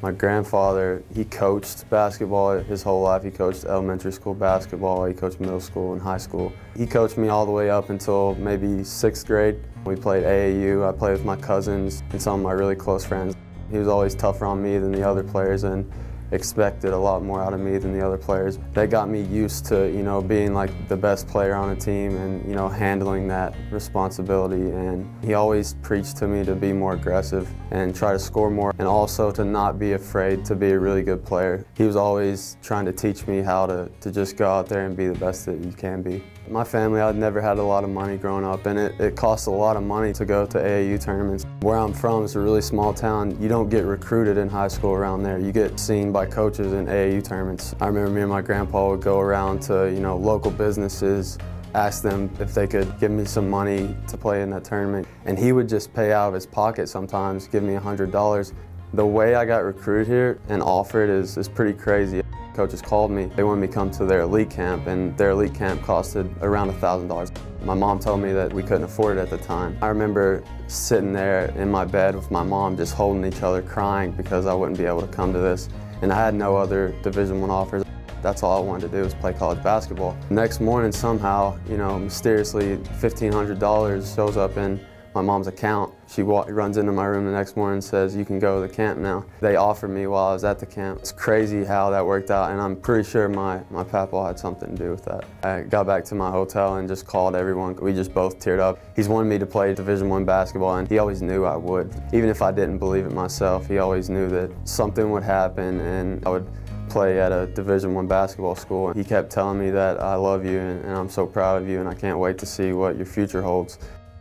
My grandfather, he coached basketball his whole life. He coached elementary school basketball, he coached middle school and high school. He coached me all the way up until maybe 6th grade. We played AAU, I played with my cousins and some of my really close friends. He was always tougher on me than the other players and expected a lot more out of me than the other players. That got me used to, being like the best player on a team and, handling that responsibility. And he always preached to me to be more aggressive and try to score more, and also to not be afraid to be a really good player. He was always trying to teach me how to just go out there and be the best that you can be. My family, I'd never had a lot of money growing up, and it costs a lot of money to go to AAU tournaments. Where I'm from, it's a really small town. You don't get recruited in high school around there. You get seen by coaches in AAU tournaments. I remember me and my grandpa would go around to, local businesses, ask them if they could give me some money to play in that tournament. And he would just pay out of his pocket sometimes, give me $100. The way I got recruited here and offered is pretty crazy. Coaches called me. They wanted me to come to their elite camp, and their elite camp costed around $1,000. My mom told me that we couldn't afford it at the time. I remember sitting there in my bed with my mom just holding each other, crying because I wouldn't be able to come to this. And I had no other Division I offers. That's all I wanted to do was play college basketball. Next morning, somehow, mysteriously $1,500 shows up in my mom's account. She runs into my room the next morning and says, "You can go to the camp now." They offered me while I was at the camp. It's crazy how that worked out, and I'm pretty sure my papa had something to do with that. I got back to my hotel and just called everyone. We just both teared up. He's wanted me to play Division I basketball, and he always knew I would. Even if I didn't believe it myself, he always knew that something would happen and I would play at a Division I basketball school. He kept telling me that I love you and I'm so proud of you and I can't wait to see what your future holds.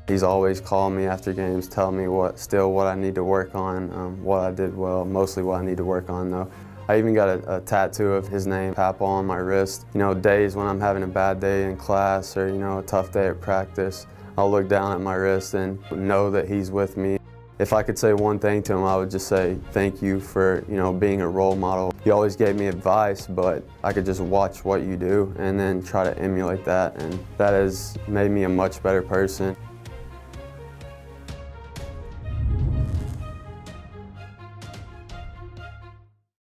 He's always calling me after games, telling me what I need to work on, what I did well, mostly what I need to work on though. I even got a tattoo of his name, Papa, on my wrist. Days when I'm having a bad day in class or, a tough day at practice, I'll look down at my wrist and know that he's with me. If I could say one thing to him, I would just say thank you for, being a role model. He always gave me advice, but I could just watch what you do and then try to emulate that, and that has made me a much better person.